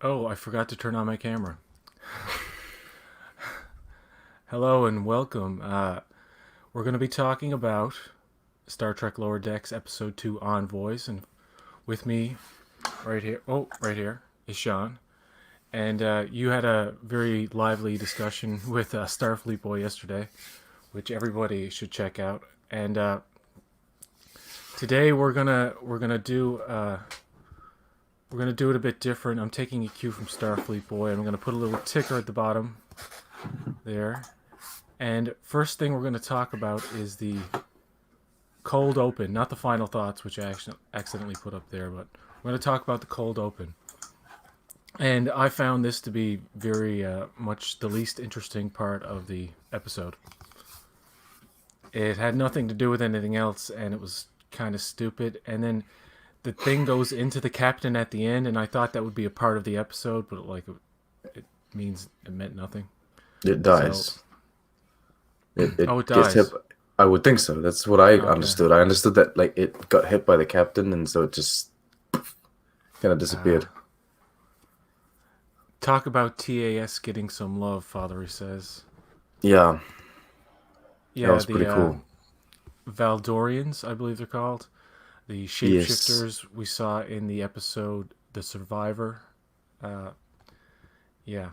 Oh, I forgot to turn on my camera. Hello and welcome. We're going to be talking about Star Trek Lower Decks Episode 2 Envoys, and with me right here, is Sean. And you had a very lively discussion with Starfleet Boy yesterday, which everybody should check out. And today we're gonna do it a bit different. I'm taking a cue from Starfleet Boy, and I'm gonna put a little ticker at the bottom there. And first thing we're going to talk about is the cold open, not the final thoughts, which I accidentally put up there, but we're going to talk about the cold open. And I found this to be very much the least interesting part of the episode. It had nothing to do with anything else, and it was kind of stupid. And then the thing goes into the captain at the end, and I thought that would be a part of the episode, but it meant nothing. It So, dies. It oh, it gets hit. dies. I would think so. That's what I Okay. understood. I understood that like it got hit by the captain, and so it just kind of Uh, disappeared. Talk about TAS getting some love, Father says. Yeah, that Yeah, was the pretty cool. Valdorians, I believe they're called. The Yes, shapeshifters we saw in the episode The Survivor. Uh, yeah.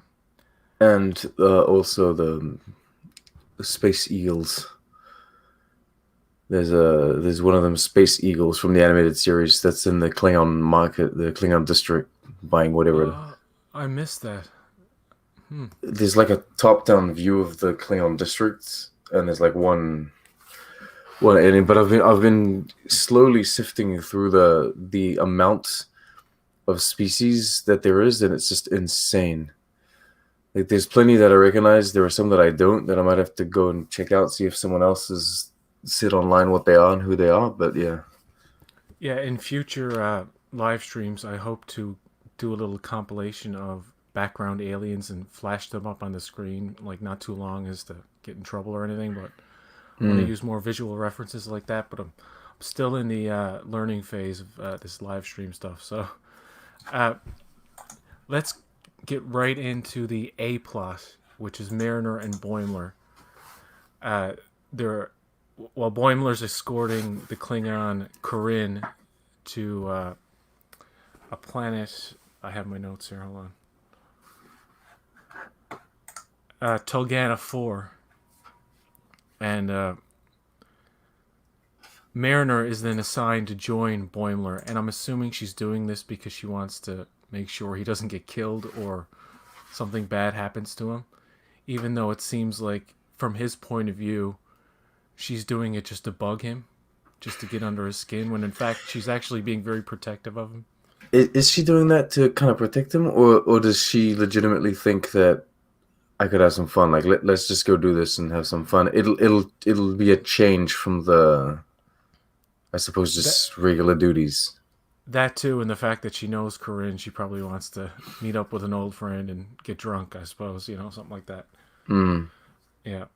and also the space eagles. There's one of them space eagles from the animated series that's in the Klingon market, the Klingon district, buying whatever. I missed that. Hmm. There's like a top-down view of the Klingon districts, and there's like one ending. But I've been slowly sifting through the amount of species that there is, and it's just insane. Like there's plenty that I recognize. There are some that I don't, that I might have to go and check out, see if someone else has said online what they are and who they are. But yeah. Yeah, in future live streams, I hope to do a little compilation of background aliens and flash them up on the screen, like not too long as to get in trouble or anything, but I want to Mm. use more visual references like that, but I'm still in the learning phase of this live stream stuff. So uh, let's get right into the A plot, which is Mariner and Boimler. Uh, they're While Boimler's escorting the Klingon Corinne to a planet. I have my notes here. Hold on. Tulgana 4, and Mariner is then assigned to join Boimler, and I'm assuming she's doing this because she wants to make sure he doesn't get killed or something bad happens to him. Even though it seems like, from his point of view, she's doing it just to bug him, just to get under his skin, when in fact she's actually being very protective of him. Is she doing that to kind of protect him, or does she legitimately think that I could have some fun? Like let's just go do this and have some fun. It'll be a change from the, I suppose, That just regular duties. that too, and the fact that she knows Corinne, she probably wants to meet up with an old friend and get drunk. I suppose, something like that. Mm. Yeah.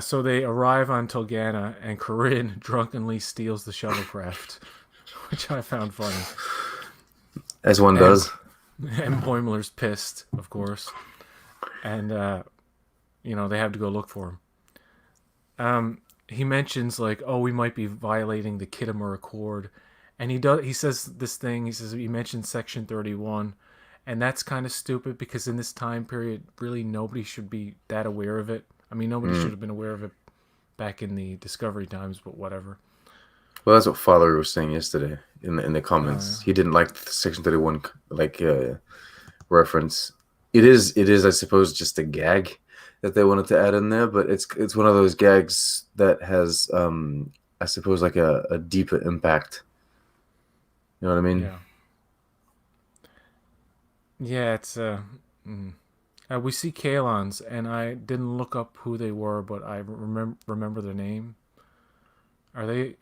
So they arrive on Tulgana, and Corinne drunkenly steals the shuttlecraft, which I found funny. As one And does. and Boimler's pissed, of course, and they have to go look for him. He mentions like, oh, we might be violating the Kittimer Accord, and he does. He says this thing. He says he mentioned Section 31, and that's kind of stupid because in this time period, really nobody should be that aware of it. I mean, nobody should Mm. have been aware of it back in the Discovery times, but whatever. Well, that's what Father was saying yesterday in the Yeah. comments. He didn't like the Section 31 reference. It is I suppose just a gag that they wanted to add in there, but it's one of those gags that has I suppose like a deeper impact. You know what I mean? Yeah. Yeah, it's mm. We see Kalons, and I didn't look up who they were, but I remember their name. Are they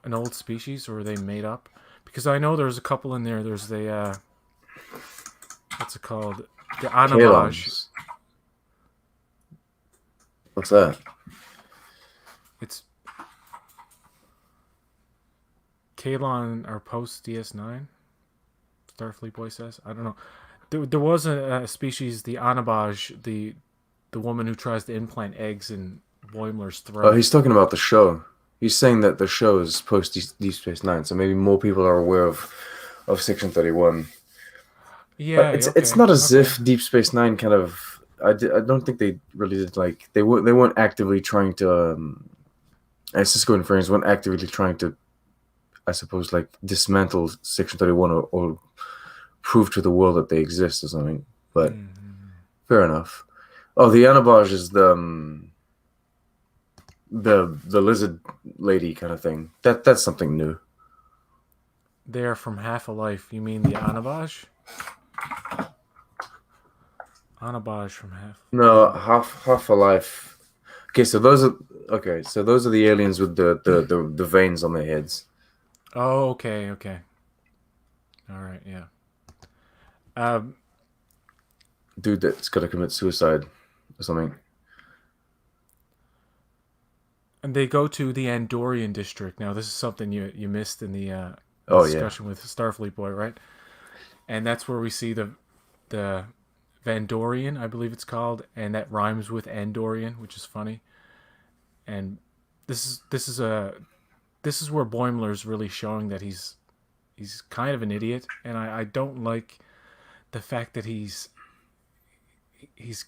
an old species, or are they made up? Because I know there's a couple in there. There's the what's it called? The Anavaj. Kalons. What's that? It's Kalon are post DS9. Starfleet boy says. I don't know. There was a species, the Anabaj, the woman who tries to implant eggs in Boimler's Oh, throat. he's talking about the show. He's saying that the show is post Deep Space Nine, so maybe more people are aware of Section 31. Yeah. But it's Okay. not as Okay. if Deep Space Nine kind of. I don't think they really did like they weren't actively trying to. As Cisco and friends weren't actively trying to, I suppose, like dismantle Section 31 or prove to the world that they exist or something. But Mm-hmm. fair enough. Oh, the Anabaj is the lizard lady kind of thing. That's something new. They're from Half a Life. You mean the Anabaj? Anabaj from Half. No, half a life. Okay, so those are the aliens with the veins on their heads. Oh, okay. Okay. All right. Yeah. Um, Dude that's got to commit suicide or something. and they go to the Andorian district. Now, this is something you missed in the Oh yeah. discussion with Starfleet Boy, right? And that's where we see the Vandorian, I believe it's called, and that rhymes with Andorian, which is funny. And this is where Boimler's really showing that he's kind of an idiot, and I don't like the fact that he's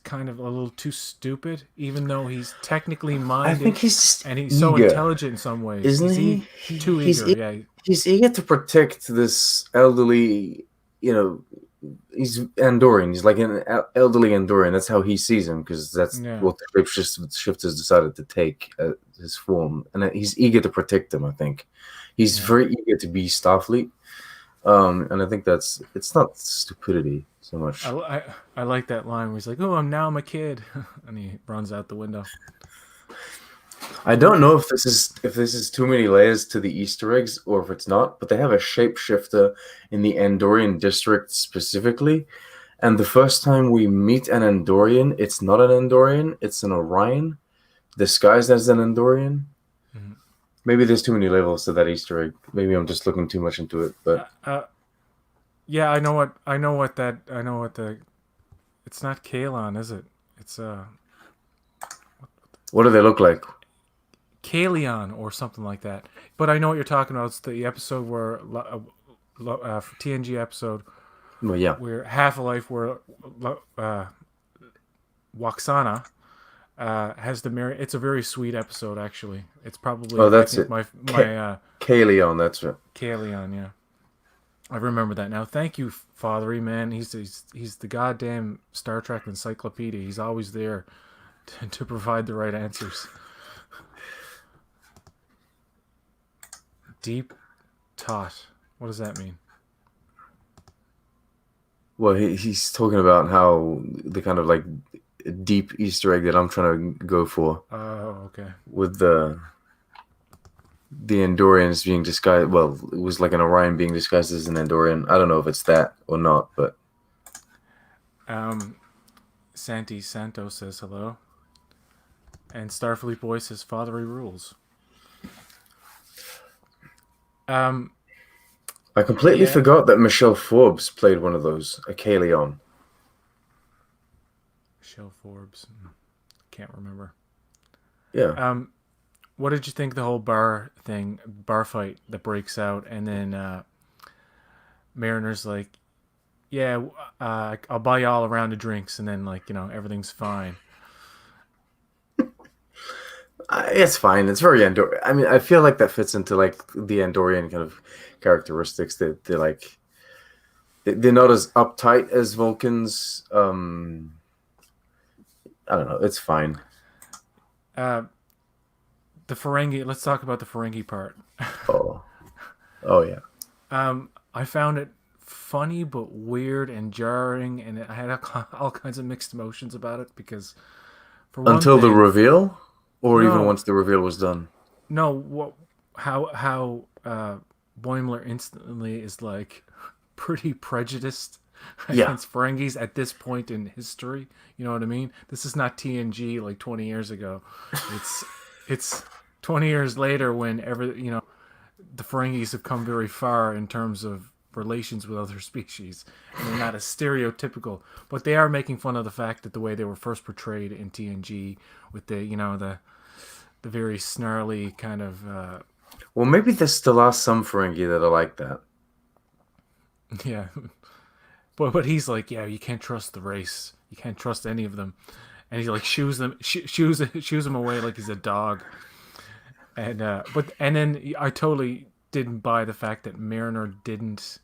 kind of a little too stupid, even though he's technically I think minded he's just and he's so eager, intelligent in some ways. isn't he? Too He's eager, yeah. he's eager to protect this elderly, you know, he's Andorian. He's like an elderly Andorian. That's how he sees him because that's Yeah, what the shapeshifters decided to take his form, and he's eager to protect him. I think he's yeah. very eager to be Starfleet, and I think it's not stupidity so I, much. I, I like that line where he's like, "Oh, I'm a kid," and he runs out the window. I don't know if this is too many layers to the Easter eggs or if it's not, but they have a shapeshifter in the Andorian district specifically. And the first time we meet an Andorian, it's not an Andorian, it's an Orion disguised as an Andorian. Mhm. Maybe there's too many levels to that Easter egg. Maybe I'm just looking too much into it. But Uh, uh, yeah, I know what the. It's not Kalon, is it? It's what do they look like? Kalion or something like that. But I know what you're talking about. It's the episode where TNG episode Well, yeah. where Half a Life where Waxana has the mirror. It's a very sweet episode, actually. It's Oh, probably I that's think it. my Kalion, that's it. Kalion. Yeah, I remember that now. Thank you, Fathery man. He's the goddamn Star Trek encyclopedia. He's always there to provide the right answers. Deep tot. What does that mean? Well, he's talking about how the kind of like deep Easter egg that I'm trying to go for Oh, okay. with the Andorians being disguised. Well, it was like an Orion being disguised as an Andorian. I don't know if it's that or not, but Santi Santos says hello. And Starfleet Boy says Fathery rules. I completely Yeah. forgot that Michelle Forbes played one of those, a Kalion. Michelle Forbes. Can't remember. Yeah. What did you think the whole bar fight that breaks out, and then Mariner's like, "Yeah, I'll buy you all a round of drinks," and then everything's fine. It's fine. It's very Andor. I mean, I feel like that fits into like the Andorian kind of characteristics. That they're like they're not as uptight as Vulcans. I don't know. It's fine. The Ferengi. Let's talk about the Ferengi part. Oh, oh yeah. I found it funny but weird and jarring, and I had all kinds of mixed emotions about it because, for one Until the thing, reveal, or even no, once the reveal was done. no, how Boimler instantly is like pretty prejudiced Yeah. against Ferengis at this point in history. You know what I mean? This is not TNG like 20 years ago. It's 20 years later when the Ferengis have come very far in terms of relations with other species, and they're not as stereotypical. But they are making fun of the fact that the way they were first portrayed in TNG, with the very snarly kind of Well, maybe there still are some Ferengi that are like that. yeah. But he's like, yeah, you can't trust the race. You can't trust any of them, and he like shoos him away like he's a dog. And then I totally didn't buy the fact that Mariner didn't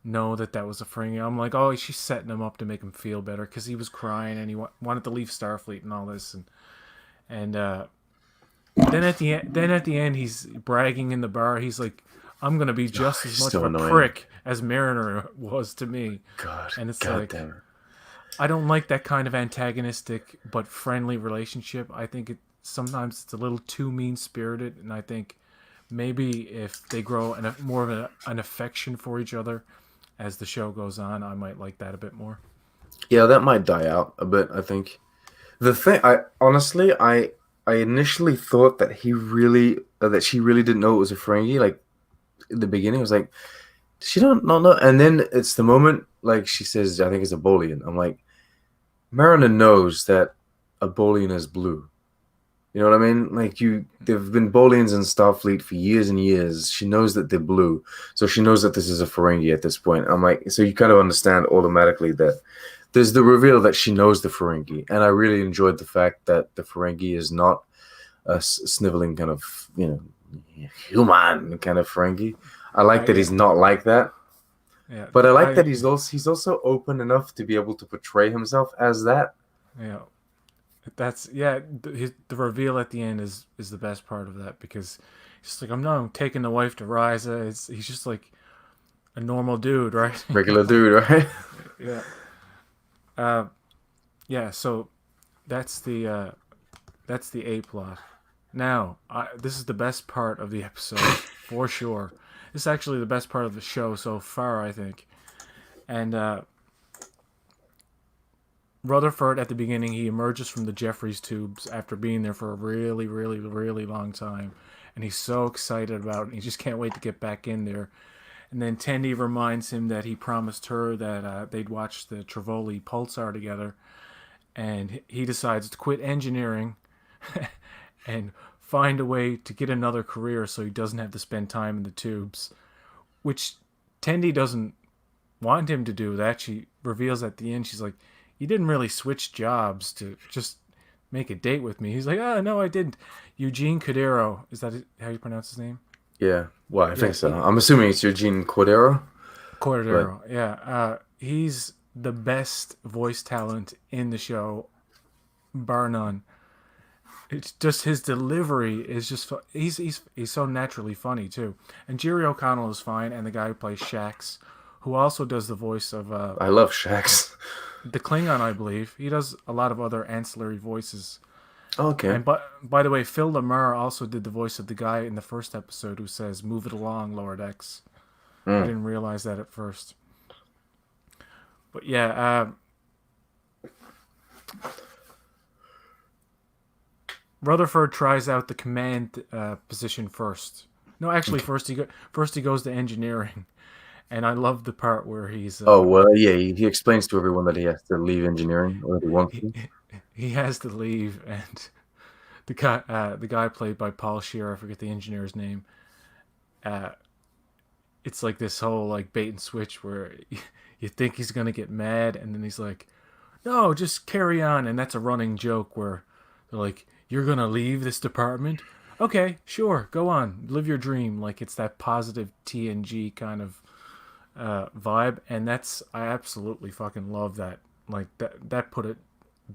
know that was a Ferengi. I'm like, oh, she's setting him up to make him feel better because he was crying and he wanted to leave Starfleet and all this, and then at the end, he's bragging in the bar. He's like, I'm gonna be just as He's much so of a annoying. prick as Mariner was to me. God, And it's God like, damn it. I don't like that kind of antagonistic but friendly relationship. I think sometimes it's a little too mean spirited, and I think maybe if they grow more of an affection for each other as the show goes on, I might like that a bit more. Yeah, that might die out a bit, I think. The thing, I honestly, I initially thought that that she really didn't know it was a Ferengi. Like in the beginning, I was like, she don't not know. And then it's the moment, like she says, I think it's a Bolian. I'm like, Mariner knows that a Bolian is blue. You know what I mean? Like there've been Bolians in Starfleet for years and years. She knows that they're blue, so she knows that this is a Ferengi at this point. I'm like, so you kind of understand automatically that there's the reveal that she knows the Ferengi, and I really enjoyed the fact that the Ferengi is not a sniveling kind of human kind of Ferengi. I like that Yeah, he's not like that, yeah, but I like that he's also open enough to be able to portray himself as that. yeah. That's yeah. The reveal at the end is the best part of that because he's just like, I'm taking the wife to Risa. He's just like a normal dude, right? Regular dude, right? Yeah. Uh, yeah. So that's the A plot. Now, this is the best part of the episode for sure. This is actually the best part of the show so far, I think. And Rutherford, at the beginning, he emerges from the Jeffries tubes after being there for a really, really, really long time. And he's so excited about it. He just can't wait to get back in there. And then Tendi reminds him that he promised her that they'd watch the Trivoli pulsar together. And he decides to quit engineering and find a way to get another career so he doesn't have to spend time in the tubes. Which Tendi doesn't want him to do that. She reveals at the end, she's like, you didn't really switch jobs to just make a date with me. He's like, oh, no, I didn't. Eugene Cordero, is that how you pronounce his name? Yeah, well, I Yeah, think so. I'm assuming it's Eugene Cordero, but Cordero, yeah. He's the best voice talent in the show, bar none. It's just his delivery is just he's so naturally funny too. And Jerry O'Connell is fine, and the guy who plays Shax, who also does the voice of I love Shax. the Klingon, I believe. He does a lot of other ancillary voices. Okay. And by the way, Phil Lamar also did the voice of the guy in the first episode who says, "Move it along, Lower Decks." I didn't realize that at first. But yeah, Rutherford tries out the command position first. No, actually, first he goes to engineering, and I love the part where Oh well, yeah. He explains to everyone that he has to leave engineering or that he wants he, to. he has to leave, and the guy played by Paul Scheer, I forget the engineer's name. It's like this whole like bait and switch where you think he's gonna get mad, and then he's like, "No, just carry on." And that's a running joke where they're like, "You're gonna leave this department? Okay, sure, go on, live your dream." Like it's that positive TNG kind of vibe, and I absolutely fucking love that. Like that put a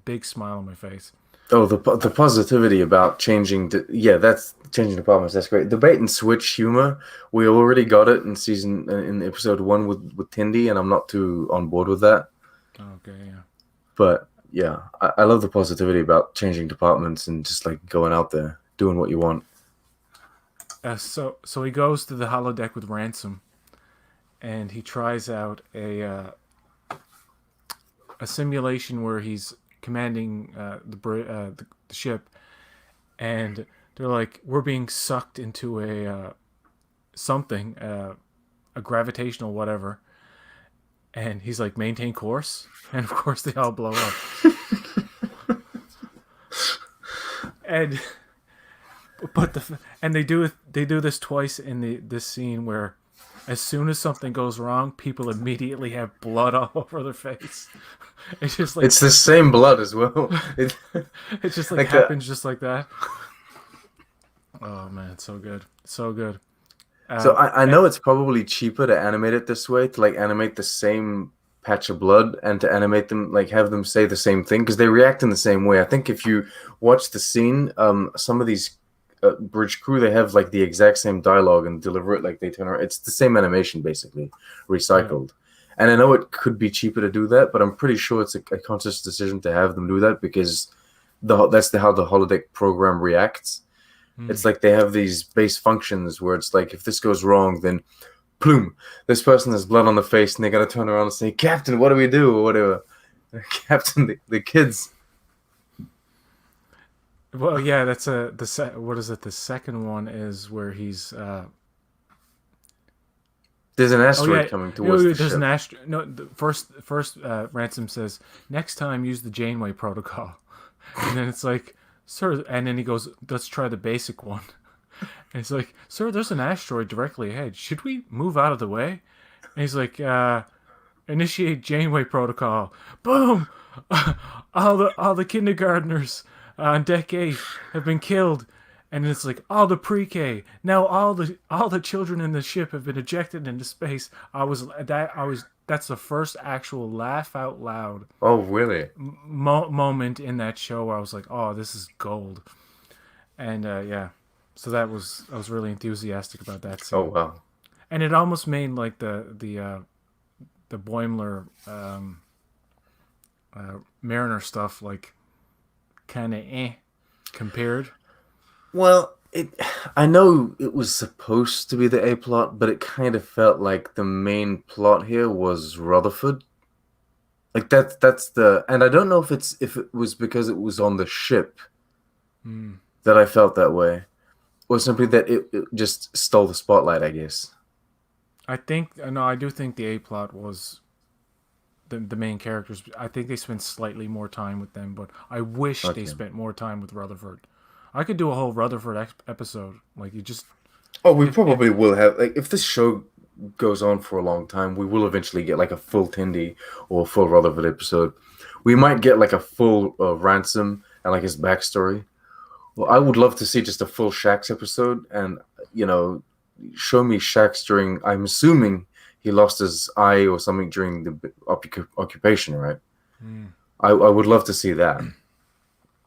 big smile on my face. Oh, the positivity about that's changing departments. That's great. The bait and switch humor, we already got it in episode 1 with Tindy, and I'm not too on board with that. Okay, yeah. But yeah, I love the positivity about changing departments and just like going out there doing what you want. So he goes to the holodeck with Ransom, and he tries out a simulation where he's commanding the ship, and they're like, we're being sucked into a something, a a gravitational whatever, and he's like, maintain course, and of course they all blow up. And but they do this twice in this scene where, as soon as something goes wrong, people immediately have blood all over their face. It's just like It's the same blood as well. it just like like happens just like that. Oh man, so good, so good. So I know it's probably cheaper to animate it this way, to like animate the same patch of blood and to animate them, like have them say the same thing, because they react in the same way. I think if you watch the scene, some of these bridge crew, they have like the exact same dialogue and deliver it like they turn around. It's the same animation basically, recycled. And I know it could be cheaper to do that, but I'm pretty sure it's a conscious decision to have them do that because that's how the holodeck program reacts. It's like they have these base functions where it's like, if this goes wrong, then plume, this person has blood on the face, and they're gonna turn around and say, "Captain, what do we do?" or whatever. Captain, the kids. Well, yeah, that's what is it? The second one is where he's. There's an asteroid coming towards the ship. An asteroid. No, first, Ransom says, "Next time, use the Janeway protocol," and then it's like, "Sir," and then he goes, "Let's try the basic one." And he's like, "Sir, there's an asteroid directly ahead. Should we move out of the way?" And he's like, "Initiate Janeway protocol." Boom! all the kindergartners on deck 8 have been killed, and it's like all the pre-K. Now all the children in the ship have been ejected into space. That's the first actual laugh out loud. Oh, really? Moment in that show where I was like, "Oh, this is gold," and yeah, so I was really enthusiastic about that scene. Oh wow! And it almost made like the Boimler Mariner stuff like kind of compared. Well, I know it was supposed to be the A plot, but it kind of felt like the main plot here was Rutherford. Like that's and I don't know if it was because it was on the ship that I felt that way, or simply that it just stole the spotlight, I guess. I do think the A plot was the main characters. I think they spent slightly more time with them, but I wish they spent more time with Rutherford. I could do a whole Rutherford episode. Like, you just... Oh, we probably will have... Like, if this show goes on for a long time, we will eventually get, like, a full Tendi or a full Rutherford episode. We might get, like, a full Ransom and, like, his backstory. Well, I would love to see just a full Shax episode and, show me Shax during... I'm assuming he lost his eye or something during the occupation, right? I would love to see that.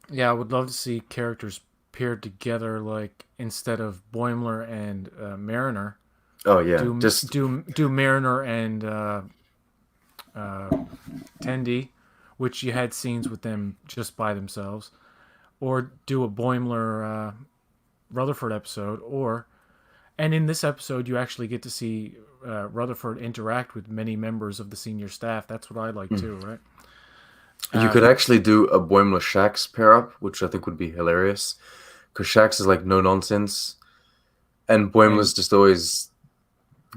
Yeah, I would love to see characters paired together, like instead of Boimler and Mariner. Oh yeah, do Mariner and Tendi, which you had scenes with them just by themselves, or do a Boimler Rutherford episode, and in this episode you actually get to see Rutherford interact with many members of the senior staff. That's what I like too, right? You could actually do a Boimler Shax pair up, which I think would be hilarious. Because Shax is like no nonsense, and Boimler's just always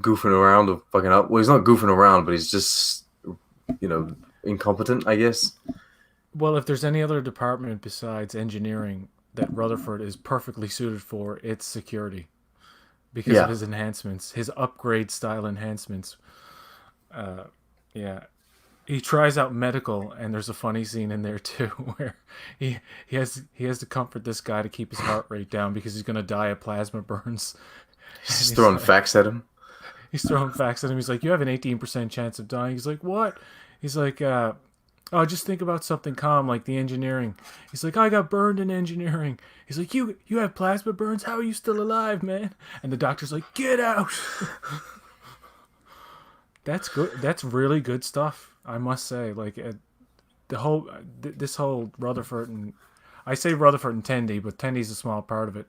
goofing around or fucking up. Well, he's not goofing around, but he's just, incompetent, I guess. Well, if there's any other department besides engineering that Rutherford is perfectly suited for, it's security. Because of his enhancements, his upgrade style enhancements. He tries out medical, and there's a funny scene in there too where he has to comfort this guy to keep his heart rate down because he's gonna die of plasma burns. He's throwing facts at him. He's throwing facts at him. He's like, "You have an 18% chance of dying." He's like, "What?" He's like, "Oh, just think about something calm like the engineering." He's like, "I got burned in engineering." He's like, "You have plasma burns? How are you still alive, man?" And the doctor's like, "Get out." That's good. That's really good stuff, I must say. Like this whole Rutherford, and I say Rutherford and Tendi, but Tendi's a small part of it.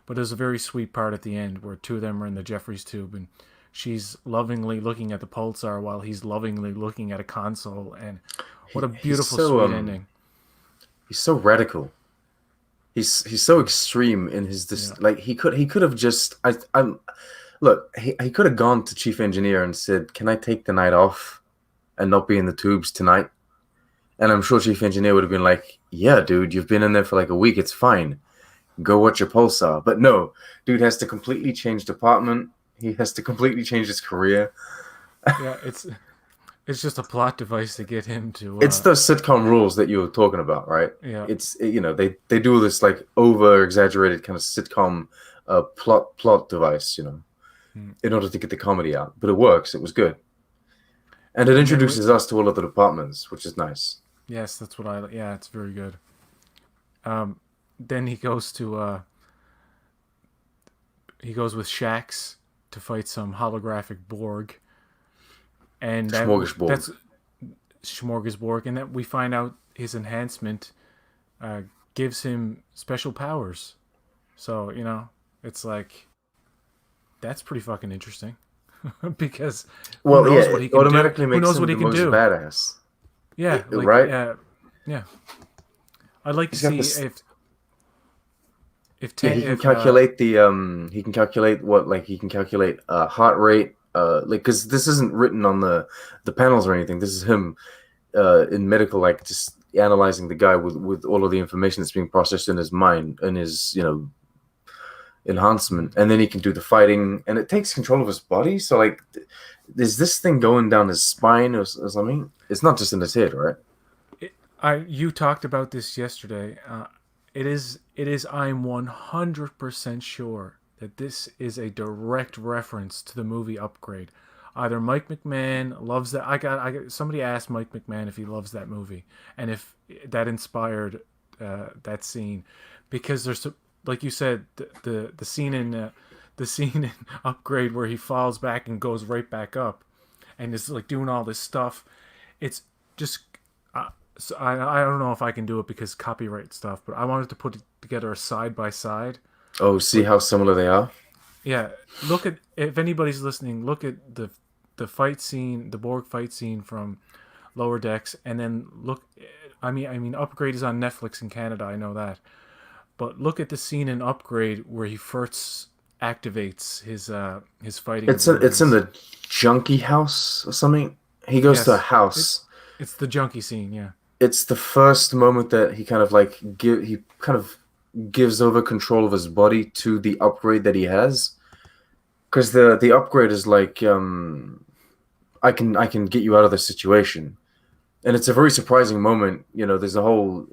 But there's a very sweet part at the end where two of them are in the Jeffries tube, and she's lovingly looking at the pulsar while he's lovingly looking at a console. And what a beautiful, sweet ending. He's so radical. He's so extreme in his like he could have just Look, he could have gone to chief engineer and said, "Can I take the night off and not be in the tubes tonight?" And I'm sure chief engineer would have been like, "Yeah, dude, you've been in there for like a week. It's fine. Go watch your pulsar." But no, dude has to completely change department. He has to completely change his career. Yeah, it's just a plot device to get him to. It's those sitcom rules that you were talking about, right? Yeah. It's they do this like over exaggerated kind of sitcom plot device, Hmm. in order to get the comedy out. But it works. It was good, and it And then introduces us to all of the departments, which is nice. yes, that's what I. Yeah, it's very good. Then he goes with Shax to fight some holographic Borg, and Smorgasbord. that's Smorgasbord, and that we find out his enhancement uh, gives him special powers. So it's like that's pretty fucking interesting because who Well, yeah, knows what he it can do? automatically Who makes knows him what the he can most do? badass, Yeah, like right? yeah. I'd like to He's got see this. if Yeah, ten he can if calculate he can calculate what like he can calculate heart rate like because this isn't written on the panels or anything. This is him in medical like just analyzing the guy with all of the information that's being processed in his mind and his enhancement, and then he can do the fighting, and it takes control of his body. So like, is this thing going down his spine or something? It's not just in his head, right? you talked about this yesterday. It is. I'm 100% sure that this is a direct reference to the movie Upgrade. Either Mike McMahon loves that. I got. Somebody asked Mike McMahon if he loves that movie and if that inspired that scene, because there's like you said the scene in the scene in Upgrade where he falls back and goes right back up, and is like doing all this stuff. It's just so I don't know if I can do it because copyright stuff, but I wanted to put together a side by side. Oh, see But how similar they are. yeah, look at if anybody's listening, look at the fight scene, the Borg fight scene from Lower Decks, and then look. I mean, Upgrade is on Netflix in Canada. I know that, but look at the scene in Upgrade where he first activates his fighting It's in abilities. the junkie house or something. He goes to a Yes, it house. it's the junkie scene. Yeah. It's the first moment that he kind of he kind of gives over control of his body to the upgrade that he has, because the upgrade is like I can get you out of this situation, and it's a very surprising moment. There's a whole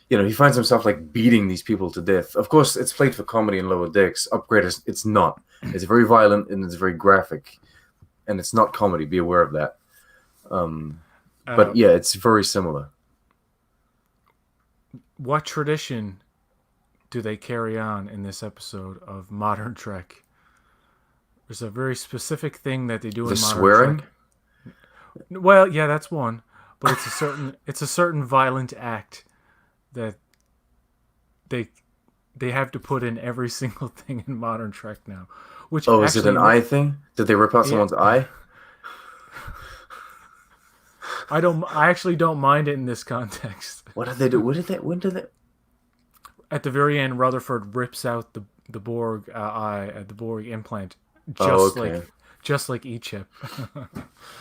he finds himself like beating these people to death. Of course, it's played for comedy in Lower Decks. Upgrade is it's not. It's very violent and it's very graphic, and it's not comedy. Be aware of that. Um, Uh, but yeah, it's very similar. what tradition do they carry on in this episode of Modern Trek? There's a very specific thing that they do The in Modern swearing. Trek. Well, yeah, that's one, but it's a certain violent act that they they have to put in every single thing in Modern Trek now, which Oh, is it actually an eye thing? Did they rip out yeah, someone's eye? I actually don't mind it in this context. What did they do? What did they? When did they? At the very end, Rutherford rips out the Borg eye, the Borg implant, Oh, just okay. like just like E-Chip.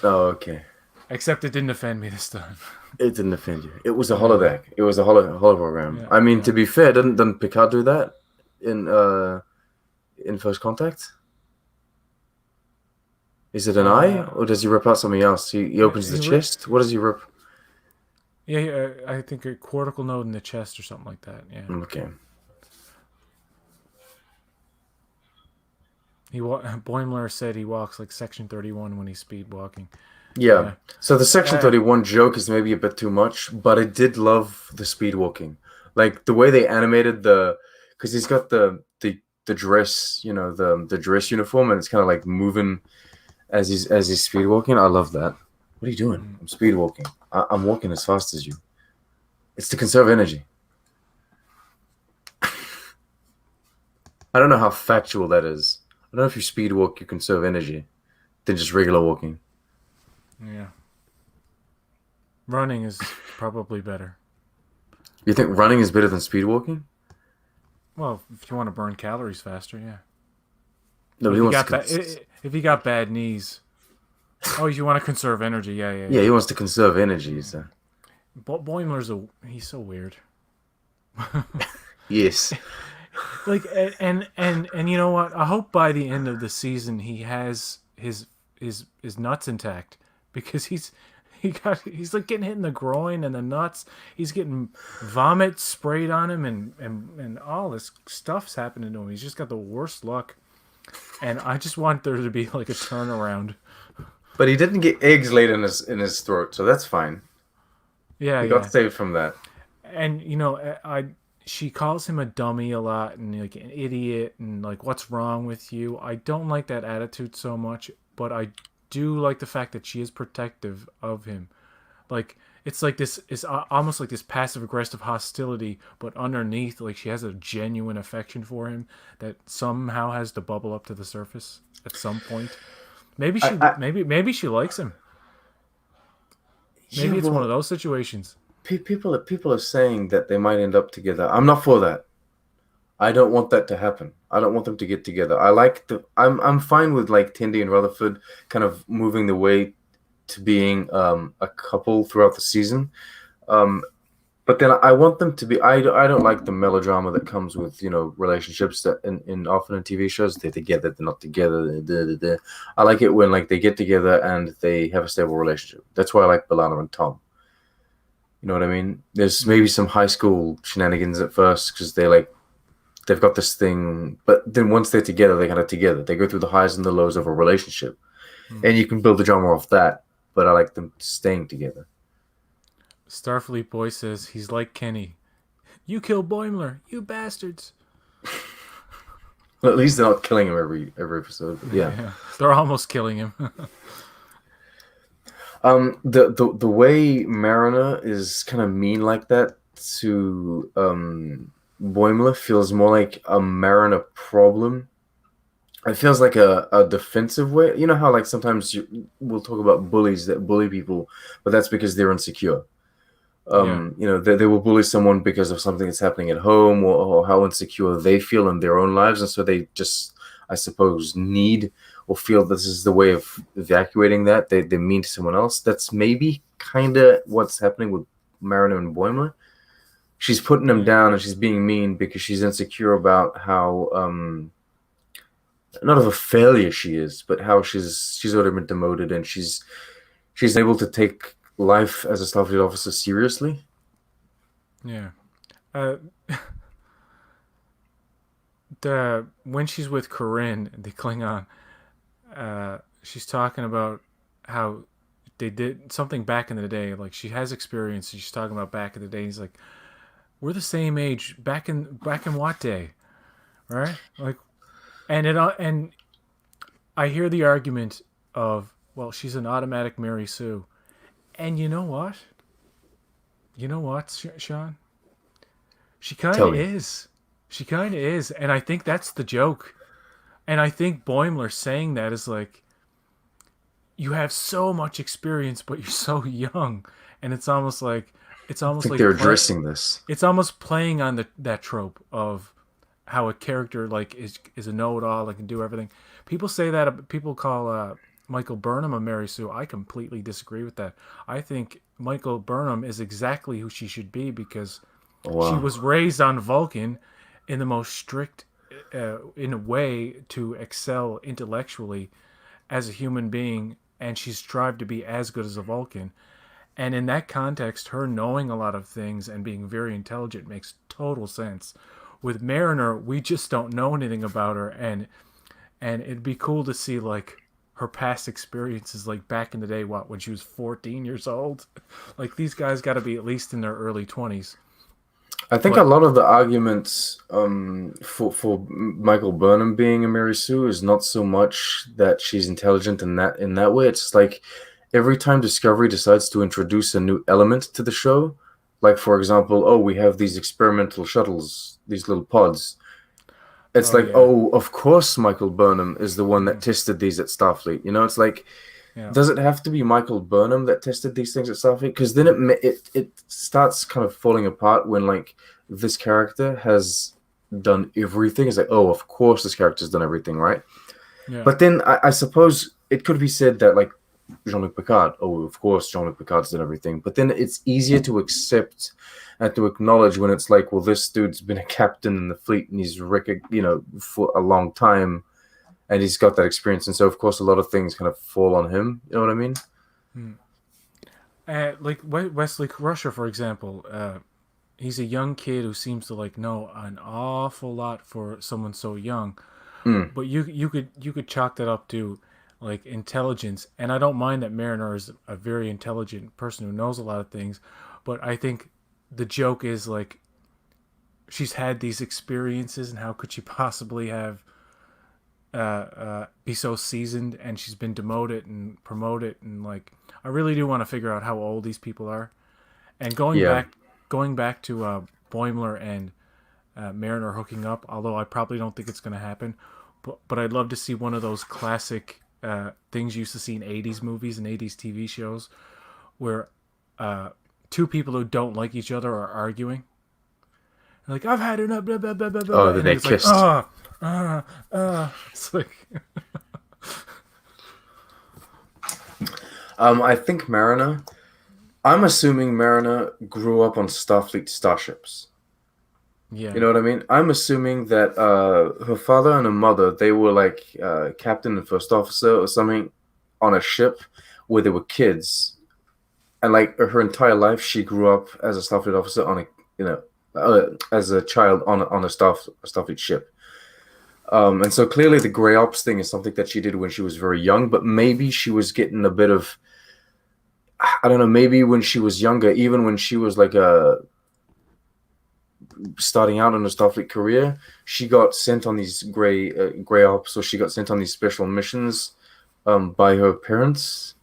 Oh, okay. Except it didn't offend me this time. It didn't offend you. It was a Yeah, holodeck. It was a hologram. yeah, I mean, yeah. to be fair, didn't Picard do that in First Contact? Is it an eye, Uh, or does he rip out something else? He yeah, opens the chest. What does he rip? I think a cortical node in the chest or something like that. Yeah, Okay. Boimler said he walks like Section 31 when he's speed walking. Yeah. Yeah, So the Section uh, 31 joke is maybe a bit too much, but I did love the speed walking. Like the way they animated because he's got the dress, the dress uniform, and it's kind of like moving as he's speed walking. I love that. What are you doing? mm, I'm speed walking. I'm walking as fast as you. It's to conserve energy. I don't know how factual that is. I don't know if you speed walk, you conserve energy than just regular walking. yeah. Running is probably better. You think running is better than speed walking? Well, if you want to burn calories faster, yeah. No, But he wants to. if he got bad knees, oh, you want to conserve energy? Yeah, yeah, Yeah, yeah. he wants to conserve energy. So. Boimler's he's so weird. Yes. Like and you know what? I hope by the end of the season he has his nuts intact because he's like getting hit in the groin and the nuts. He's getting vomit sprayed on him and all this stuff's happening to him. He's just got the worst luck. And I just want there to be like a turnaround. But he didn't get eggs laid in his throat, so that's fine. Yeah, He got yeah. saved from that. And you know, I she calls him a dummy a lot and like an idiot and like what's wrong with you. I don't like that attitude so much, but I do like the fact that she is protective of him. Like it's like this is almost like this passive aggressive hostility, but underneath like she has a genuine affection for him that somehow has to bubble up to the surface at some point. I, I Maybe she likes him. yeah, Maybe it's one of well, those situations. people are saying that they might end up together. I'm not for that. I don't want that to happen. I don't want them to get together. I'm fine with like Tindy and Rutherford kind of moving the way to being a couple throughout the season. Um, but then I want them to be. I don't like the melodrama that comes with relationships that in often in TV shows they're together, they're not together. I like it when like they get together and they have a stable relationship. That's why I like Belana and Tom. You know what I mean? There's maybe some high school shenanigans at first because they've got this thing, but then once they're together, they're kind of together. They go through the highs and the lows of a relationship, Hmm. and you can build the drama off that. But I like them staying together. Starfleet boy says he's like Kenny. You killed Boimler, you bastards. Well, at least they're not killing him every episode. But yeah. Yeah, they're almost killing him. The way Mariner is kind of mean like that to Boimler feels more like a Mariner problem. It feels like a defensive way. You know how like sometimes we'll talk about bullies that bully people, but that's because they're insecure. Yeah, They will bully someone because of something that's happening at home or how insecure they feel in their own lives, and so they just, I suppose, need or feel this is the way of evacuating that they mean to someone else. That's maybe kind of what's happening with Mariner and Boimler. She's putting them yeah. down and she's being mean because she's insecure about how not of a failure she is, but how she's already been demoted and she's able to take life as a Starfleet officer seriously. Yeah. Uh, the when she's with Corinne, the Klingon, she's talking about how they did something back in the day. Like she has experience. She's talking about back in the day. He's like, we're the same age back in what day, right? Like, and I hear the argument of, well, she's an automatic Mary Sue, and you know what? You know what, Sean? She kind Tell of me. is. She kind of is, and I think that's the joke. And I think Boimler saying that is like, you have so much experience, but you're so young, and it's I almost think like they're addressing this. it's almost playing on that trope of how a character like is a know-it-all, like can do everything. People say that people call Michael Burnham a Mary Sue. I completely disagree with that. I think Michael Burnham is exactly who she should be because Oh, she wow. was raised on Vulcan in the most strict in a way to excel intellectually as a human being, and she strived to be as good as a Vulcan. And in that context, her knowing a lot of things and being very intelligent makes total sense. With Mariner, we just don't know anything about her, and it'd be cool to see like her past experiences, like back in the day, what when she was 14 years old. Like these guys got to be at least in their early 20s. I think a But lot of the arguments for Michael Burnham being a Mary Sue is not so much that she's intelligent in that way. It's like every time Discovery decides to introduce a new element to the show, like for example, oh, we have these experimental shuttles, these little pods. It's oh like, yeah, oh, of course Michael Burnham is the one that mm, tested these at Starfleet. It's like, yeah, does it have to be Michael Burnham that tested these things at Starfleet? Because then it starts kind of falling apart when like this character has done everything. It's like, oh, of course this character's done everything, right? Yeah. But then I suppose it could be said that like Jean-Luc Picard, oh, of course, Jean-Luc Picard's done everything. But then it's easier to accept and to acknowledge when it's like, well, this dude's been a captain in the fleet and he's for a long time, and he's got that experience, and so of course a lot of things kind of fall on him. You know what I mean? Hmm. Like Wesley Crusher, for example, he's a young kid who seems to like know an awful lot for someone so young. Mm, But you could chalk that up to like intelligence, and I don't mind that Mariner is a very intelligent person who knows a lot of things, but I think the joke is like she's had these experiences, and how could she possibly have be so seasoned, and she's been demoted and promoted, and like I really do want to figure out how old these people are. And yeah, going back to Boimler and Mariner hooking up, although I probably don't think it's going to happen. But I'd love to see one of those classic things you used to see in 80s movies and 80s TV shows where two people who don't like each other are arguing. Like, I've had enough, blah, blah, blah, blah, blah. oh, And then then they it's like, kissed. It's like, I think Mariner. I'm assuming Mariner grew up on Starfleet starships. yeah. You know what I mean? I'm assuming that her father and her mother, they were like captain and first officer or something on a ship where they were kids, and like her entire life she grew up as a Starfleet officer on a as a child on a Starfleet ship. And so clearly the gray ops thing is something that she did when she was very young, but maybe she was getting a bit of, I don't know, maybe when she was younger, even when she was like a starting out in her Starfleet career, she got sent on these gray ops, so she got sent on these special missions by her parents,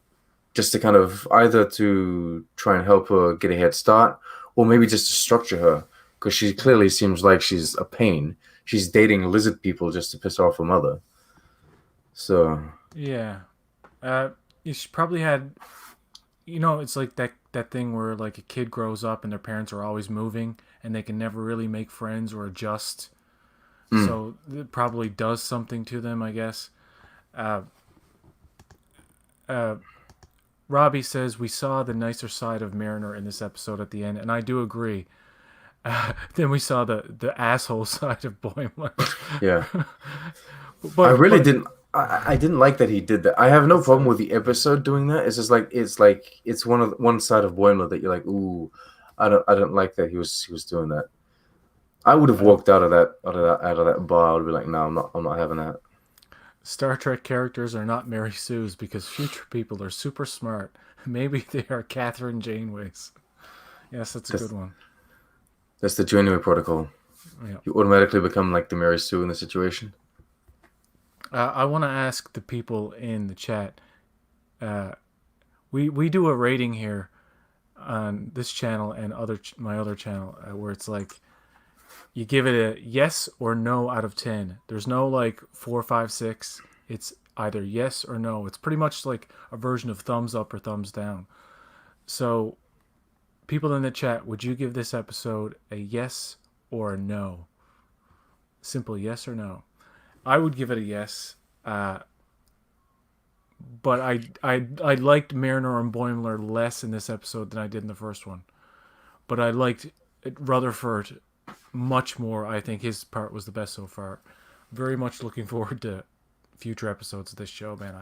just to kind of either to try and help her get a head start, or maybe just to structure her, because she clearly seems like she's a pain. She's dating lizard people just to piss off her mother. So Yeah. She probably had, it's like that thing where like a kid grows up and their parents are always moving and they can never really make friends or adjust. mm, So it probably does something to them, I guess. Uh, uh, Robbie says we saw the nicer side of Mariner in this episode at the end, and I do agree. Then we saw the asshole side of Boimler. yeah, I but really but didn't. I didn't like that he did that. I have no it's problem with the episode doing that. It's just like it's one side of Boimler that you're like, ooh, I don't like that he was doing that. I would have uh, walked out of that bar. I would be like, no, I'm not having that. Star Trek characters are not Mary Sue's because future people are super smart. Maybe they are Catherine Janeways. Yes, that's a good That's one. that's the Janeway protocol. Yeah. You automatically become like the Mary Sue in the situation. I want to ask the people in the chat. Uh, we do a rating here on this channel and my other channel where it's like you give it a yes or no out of 10. There's no like 4, 5, 6. It's either yes or no. It's pretty much like a version of thumbs up or thumbs down. So, people in the chat, would you give this episode a yes or a no? Simple yes or no. I would give it a yes. Uh, but I liked Mariner and Boimler less in this episode than I did in the first one. But I liked Rutherford much more. I think his part was the best so far. Very much looking forward to future episodes of this show, man.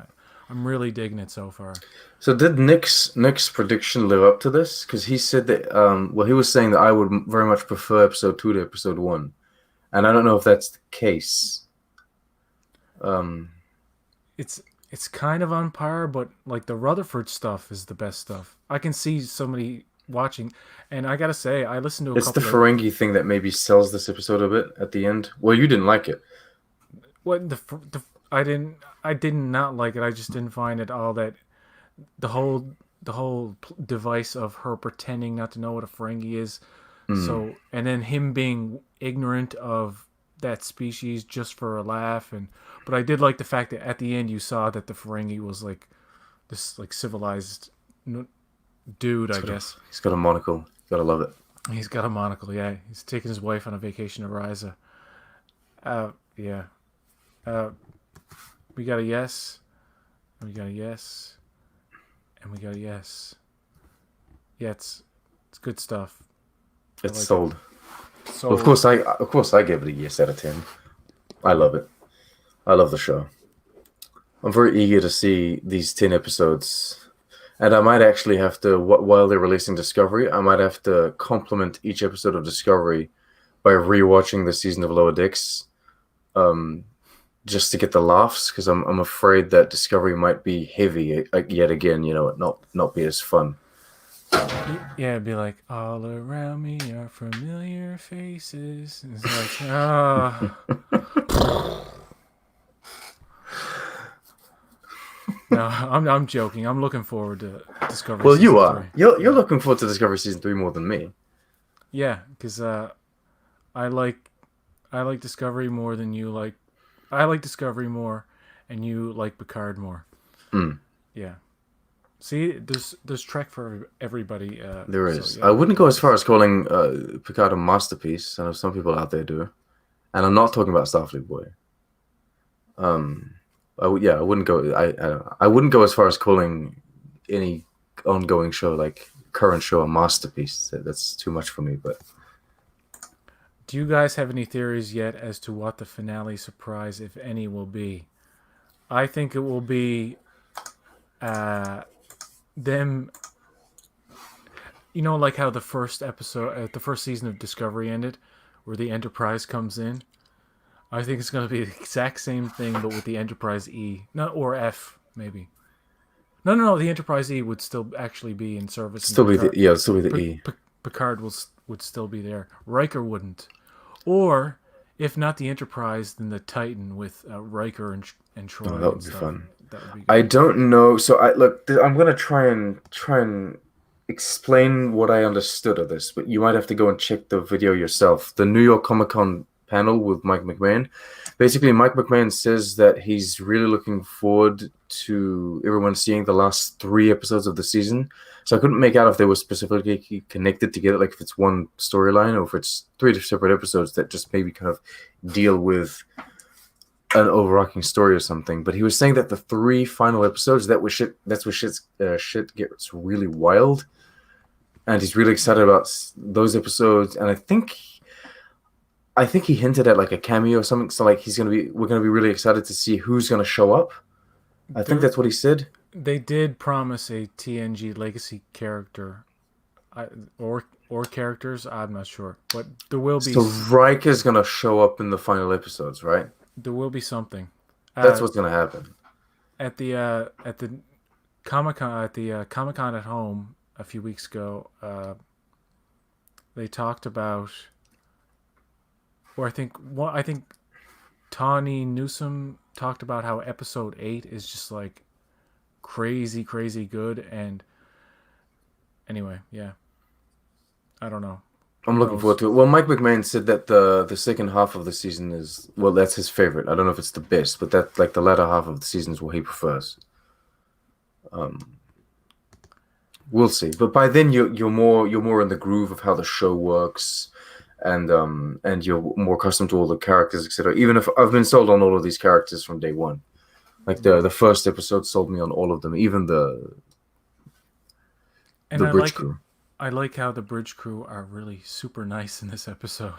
I'm really digging it so far. So did Nick's prediction live up to this? Because he said that well, he was saying that I would very much prefer episode 2 to episode 1, and I don't know if that's the case. Um, It's kind of on par, but like the Rutherford stuff is the best stuff. I can see somebody watching, and I gotta say, I listened to a it's the couple of Ferengi thing that maybe sells this episode a bit at the end. Well, you didn't like it. what the I did not like it. I just didn't find it all that the whole device of her pretending not to know what a Ferengi is. Mm. So, and then him being ignorant of that species just for a laugh, and but I did like the fact that at the end you saw that the Ferengi was like this like civilized dude, I guess. He's got a monocle. Gotta love it. He's got a monocle, yeah. He's taking his wife on a vacation to Ryza. Yeah. Uh, We got a yes. We got a yes. And we got a yes. Yeah, it's good stuff. It's like sold. So Well, of course I gave it a yes out of 10. I love it. I love the show. I'm very eager to see these 10 episodes. And I might actually have to, while they're releasing Discovery, I might have to compliment each episode of Discovery by rewatching the season of Lower Decks, just to get the laughs, because I'm afraid that Discovery might be heavy yet again. Not be as fun. yeah, it'd be like, all around me are familiar faces. And it's like, ah. No, I'm joking. I'm looking forward to Discovery. Well, Season you are. 3. You're looking forward to Discovery season 3 more than me. Yeah, because I like Discovery more than you like. I like Discovery more, and you like Picard more. Mm. Yeah. See, there's Trek for everybody. There is. So, yeah. I wouldn't go as far as calling Picard a masterpiece. I know some people out there do, and I'm not talking about Starfleet Boy. I wouldn't go. I wouldn't go as far as calling any ongoing show, like current show, a masterpiece. That's too much for me. But do you guys have any theories yet as to what the finale surprise, if any, will be? I think it will be them. You know, like how the first episode, the first season of Discovery ended, where the Enterprise comes in. I think it's going to be the exact same thing, but with the Enterprise E, or F maybe. No. The Enterprise E would still actually be in service. still be the E. Picard would still be there. Riker wouldn't. Or if not the Enterprise, then the Titan with Riker and Troy. Oh, that would be fun. That would be good. I don't know. So I'm gonna try and explain what I understood of this, but you might have to go and check the video yourself. The New York Comic Con panel with Mike McMahon. Basically, Mike McMahon says that he's really looking forward to everyone seeing the last 3 episodes of the season. So I couldn't make out if they were specifically connected together, like if it's one storyline or if it's 3 separate episodes that just maybe kind of deal with an overarching story or something. But he was saying that the 3 final episodes, that's where shit gets really wild, and he's really excited about those episodes. And I think he hinted at like a cameo or something. So like we're gonna be really excited to see who's gonna show up. I think that's what he said. They did promise a TNG legacy character, or characters. I'm not sure, but there will be. So Riker's gonna show up in the final episodes, right? There will be something. That's what's gonna happen. At the Comic-Con at home a few weeks ago, they talked about, or I think Tawny Newsome talked about how episode 8 is just like crazy good. And anyway, yeah, I don't know. I'm looking forward to it. Well, Mike McMahon said that the second half of the season is, well, that's his favorite. I don't know if it's the best, but that like the latter half of the season is what he prefers. We'll see. But by then you're more in the groove of how the show works, and you're more accustomed to all the characters, etc. Even if I've been sold on all of these characters from day one, like the first episode sold me on all of them, even the bridge crew. I like how the bridge crew are really super nice in this episode.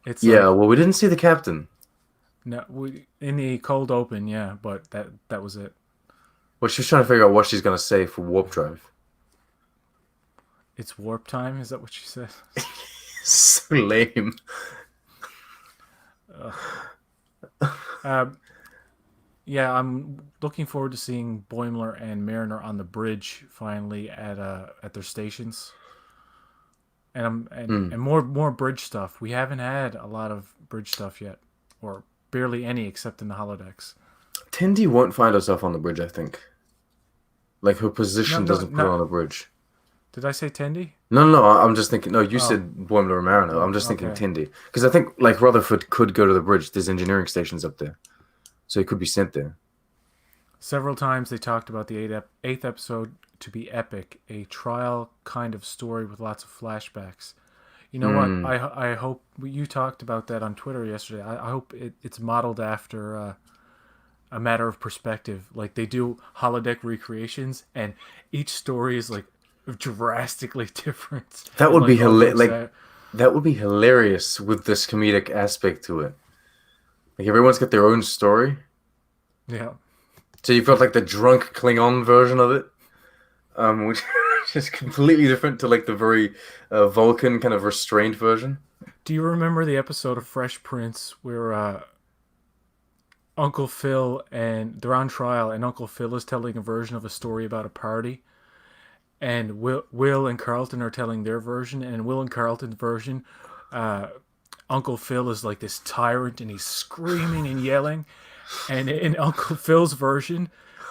It's well, we didn't see the captain. No, in the cold open, yeah, but that was it. Well, she's trying to figure out what she's gonna say for warp drive. It's warp time. Is that what she said? So lame. Yeah, I'm looking forward to seeing Boimler and Mariner on the bridge finally at their stations, and more bridge stuff. We haven't had a lot of bridge stuff yet, or barely any, except in the holodecks. Tendi won't find herself on the bridge, I think. Like her position doesn't put her on the bridge. Did I say Tendi? No. I'm just thinking. No, you said Boimler and Mariner. I'm just thinking Tendi, because I think like Rutherford could go to the bridge. There's engineering stations up there, so he could be sent there. Several times they talked about the eighth episode to be epic, a trial kind of story with lots of flashbacks. You know what? I hope you talked about that on Twitter yesterday. I hope it's modeled after a matter of perspective. Like they do holodeck recreations, and each story is like drastically different. That And would be like all jokes that, that would be hilarious with this comedic aspect to it. Like everyone's got their own story. yeah. So you've got like the drunk Klingon version of it, which is completely different to like the very Vulcan kind of restrained version. Do you remember the episode of Fresh Prince where Uncle Phil and they're on trial, and Uncle Phil is telling a version of a story about a party, and Will and Carlton are telling their version, and Will and Carlton's version, uh, Uncle Phil is like this tyrant, and he's screaming and yelling, and in Uncle Phil's version,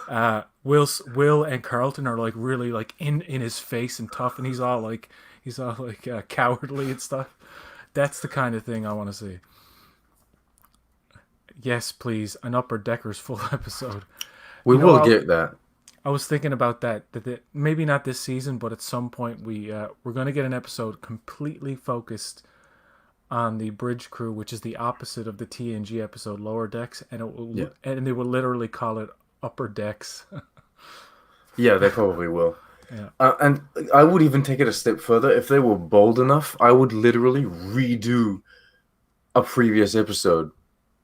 Will and Carlton are like really like in his face and tough, and he's all like cowardly and stuff. That's the kind of thing I want to see. Yes, please, an Upper Deckers full episode. We You know, will get that. I was thinking about that maybe not this season, but at some point we're going to get an episode completely focused on the bridge crew, which is the opposite of the TNG episode Lower Decks, and Yeah. and they will literally call it Upper Decks. Yeah, they probably will. Yeah. And I would even take it a step further. If they were bold enough, I would literally redo a previous episode,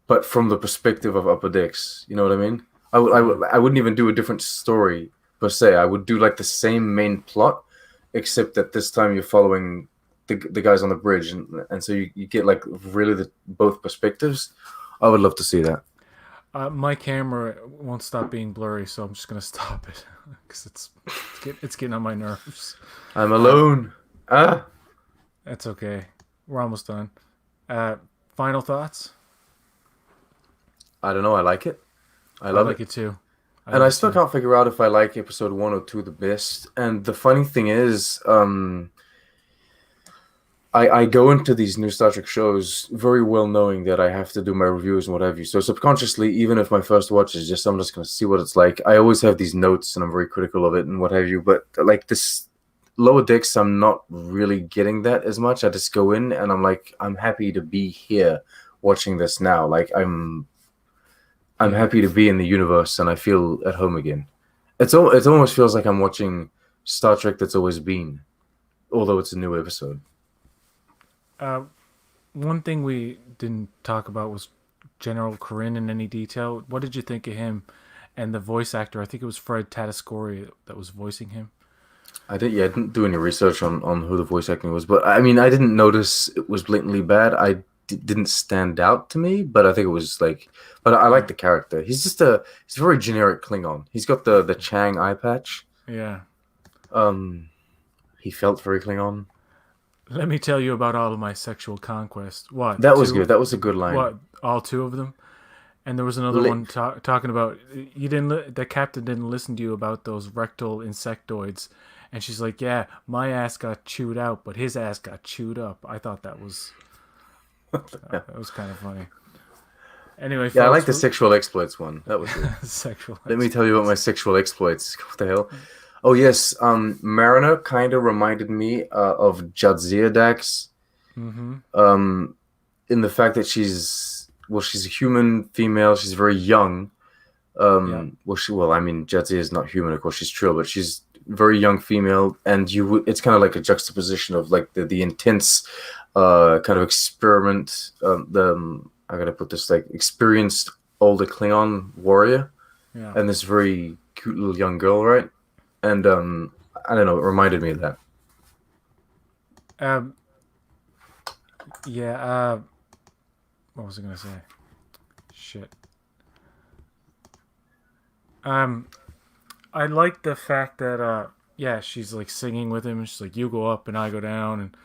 but from the perspective of Upper Decks. You know what I mean? I wouldn't even do a different story per se. I would do like the same main plot, except that this time you're following the guys on the bridge, and so you get like really both perspectives. I would love to see that. My camera won't stop being blurry, so I'm just gonna stop it because it's getting on my nerves. I'm alone. That's okay. We're almost done. Final thoughts? I don't know. I like it. I I love like it. it too. And I like it still too. can't figure out if I like episode 1 or 2 the best. And the funny thing is, I go into these new Star Trek shows very well knowing that I have to do my reviews and what have you. So subconsciously, even if my first watch is just I'm just going to see what it's like, I always have these notes and I'm very critical of it and what have you. But like this Lower Decks, I'm not really getting that as much. I just go in and I'm like, I'm happy to be here watching this now. Like I'm Yeah. happy to be in the universe and I feel at home again. It almost feels like I'm watching Star Trek that's always been, although it's a new episode. Uh, One thing we didn't talk about was General Corinne in any detail. What did you think of him and the voice actor? I think it was Fred Tatasciore that was voicing him. I didn't do any research on who the voice acting was, but I mean, I didn't notice it was blatantly bad. Didn't stand out to me, but I think it was like, but I like the character. He's a very generic Klingon. He's got the Chang eye patch. Yeah. He felt very Klingon. Let me tell you about all of my sexual conquest. What? That was Two? good. That was a good line. What? All two of them? And there was another Li- one talking about you didn't. The captain didn't listen to you about those rectal insectoids, and she's like, "Yeah, my ass got chewed out, but his ass got chewed up." I thought that was kind of funny. Anyway, Yeah, I folks, like the sexual exploits one. That was good. sexual. Let me tell you about my sexual exploits. What the hell? Oh yes, Mariner kind of reminded me of Jadzia Dax, Mm-hmm. in the fact that she's a human female. She's very young. Yeah. I mean, Jadzia is not human, of course. She's Trill, but she's very young female, and it's kind of like a juxtaposition of like the intense, kind of experiment. I gotta put this like experienced older Klingon warrior, Yeah. and this very cute little young girl, right? And I don't know, it reminded me of that. Um. Yeah. What was I gonna say? Shit. I like the fact that yeah, she's like singing with him. She's like, "You go up and I go down," and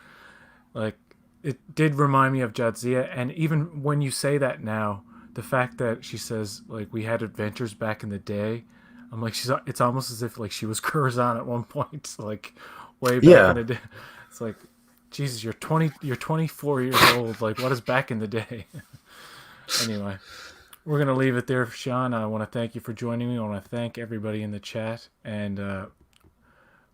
like it did remind me of Jadzia. And even when you say that now, the fact that she says like we had adventures back in the day, I'm like it's almost as if like she was Curzon at one point, like way back in Yeah, the day. It's like, Jesus, you're 24 years old. Like, what is back in the day? Anyway, we're gonna leave it there, Sean. I want to thank you for joining me. I want to thank everybody in the chat, and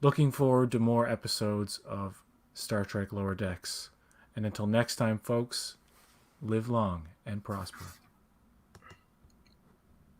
looking forward to more episodes of Star Trek Lower Decks. And until next time, folks, live long and prosper.